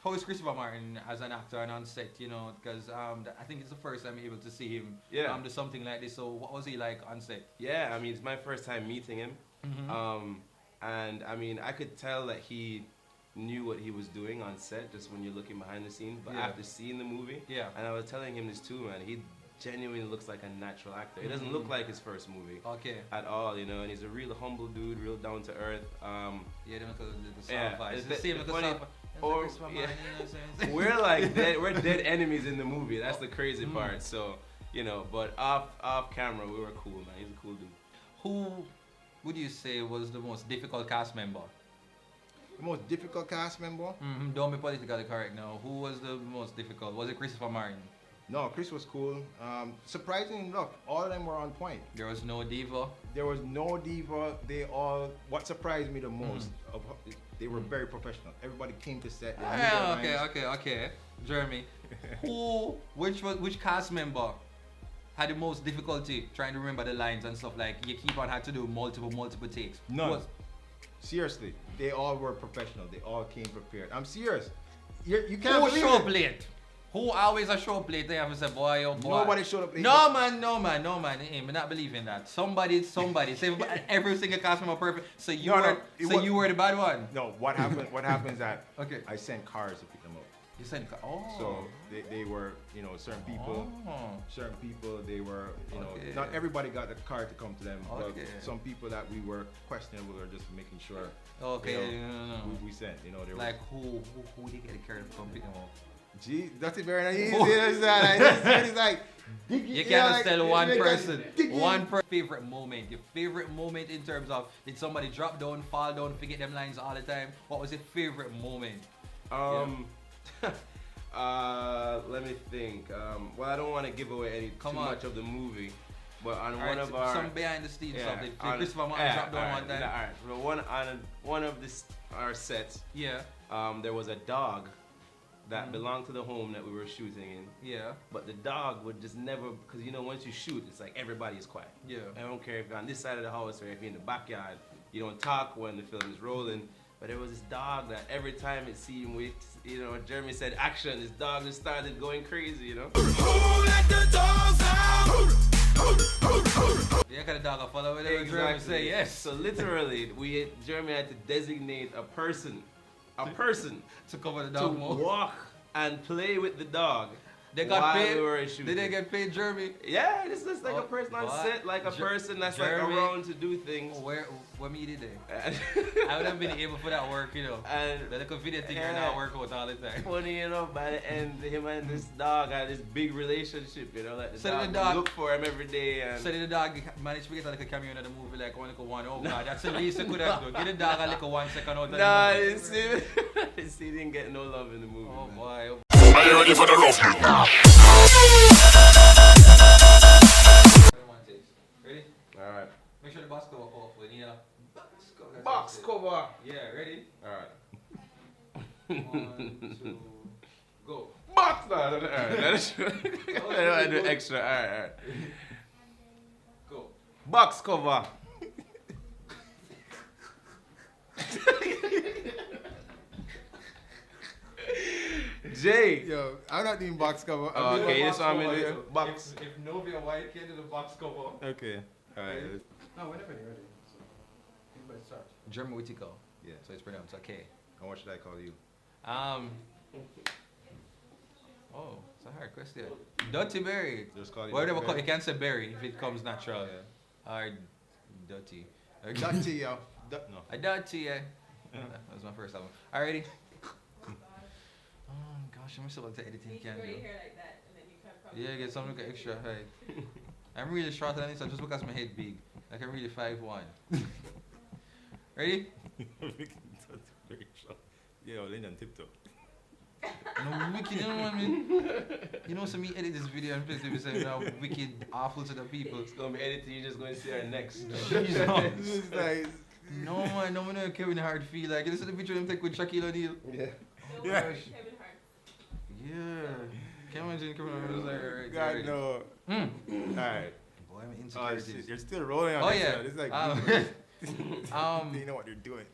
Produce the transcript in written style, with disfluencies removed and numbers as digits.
how is Christopher Martin as an actor and on set? You know, because I think it's the first time I'm able to see him do something like this. So what was he like on set? Yeah, I mean, it's my first time meeting him. And I mean, I could tell that he knew what he was doing on set just when you're looking behind the scenes. But after seeing the movie, and I was telling him this too, man, he genuinely looks like a natural actor. He doesn't look like his first movie at all, you know, and he's a real humble dude, real down to earth. It's the same like funny, we're like we're dead enemies in the movie. That's the crazy part. So, you know, but off camera we were cool, man. He's a cool dude. Who would you say was the most difficult cast member? The most difficult cast member? Don't be politically correct now. Who was the most difficult? Was it Christopher Martin? No, Chris was cool. Surprisingly enough, all of them were on point. There was no diva? There was no diva. They all, what surprised me the most, they were very professional. Everybody came to set. Okay. Jeremy, which cast member had the most difficulty trying to remember the lines and stuff? Like, you keep on had to do multiple takes. None. Seriously, they all were professional. They all came prepared. I'm serious. You can't believe show it. plate? Who always a show plate? They have to say, boy, oh boy. Nobody showed up late. No man. I'm not believing that. Somebody. Say every single cast member perfect. So you were the bad one. No, what happened is that I sent cars to pick them up. You sent cars? Oh. So they were, you know, certain people, they were, you know, not everybody got the car to come to them, but some people that we were questioning, we were just making sure. We sent, you know, they were. Like who did get the car to come pick them up? Gee, that's very easy. It's like you can't tell one person. Favorite moment. Your favorite moment in terms of, did somebody drop down, fall down, forget them lines all the time? What was your favorite moment? Let me think. Well, I don't want to give away too much of the movie, but on one of our some behind the scenes stuff. Christopher Martin dropped down one time. On one of our sets, there was a dog that belonged to the home that we were shooting in. Yeah. But the dog would just never, because you know, once you shoot, it's like everybody is quiet. Yeah. I don't care if you're on this side of the house or if you're in the backyard. You don't talk when the film is rolling. But there was this dog that every time it seemed, you know, Jeremy said action, this dog just started going crazy, you know? Who let the dogs out? Yeah, got a dog follow it. Exactly. Say yes. So literally, Jeremy had to designate a person to cover the dog to more. walk and play with the dog. They got paid. We were shooting. Did they get paid, Jeremy? Yeah, this is like a person on set, like a person that's Jeremy, like around to do things. What me did they? I would have been able for that work, you know. And the little video thing not work out all the time. Funny, you know, by the end, him and this dog had this big relationship, you know, like the dog look for him every day. And so did the dog manage to get like a cameo in the movie, like one little one? Oh God, that's the least I could have done. Get the dog a little 1 second out of the movie. Nah, I see, he didn't get no love in the movie. Oh boy. Are you ready for the rough? Ready? Alright. Make sure the box cover off. We need a box cover. Yeah, ready? Alright. 1, 2, go. Box! No, alright. I don't want to do extra. Alright. Go. Box cover. Jay. Yo, I'm not doing box cover. Okay, this one I'm in the box. If Novia White can do the box cover. Okay. Alright. No, whenever you're ready. So, Jeremy Whittaker. Yeah. So it's pronounced okay. And what should I call you? Oh, it's a hard question. Dirty Berry. Just call you. Whatever you can't say berry if it comes natural. Yeah. Or dirty. Dirty, yo. No. A dirty, yeah. That was my first album. Alrighty. Oh gosh, I'm still about to editing. You can grow your hair like that, and then you can probably. Yeah, get something extra height. I'm really short than this, just because my head big. Like I'm really 5'1". Ready? Yeah, Lyndon tiptoe. No, wicked, you know what I mean? You know, so me edit this video and place it say now wicked, awful to the people. It's gonna be editing. You're just going to see our next. It's like, no man, no man, Kevin Hart feel like. You listen to the picture of him take with Shaquille O'Neal. Yeah. Yeah. Kevin Hart. Yeah. Can you imagine Kevin Hart was like, alright. God no. Alright. Boy, I'm Oh, insecure. you're still rolling on Oh this yeah. one. It's like, Um, you know what you're doing.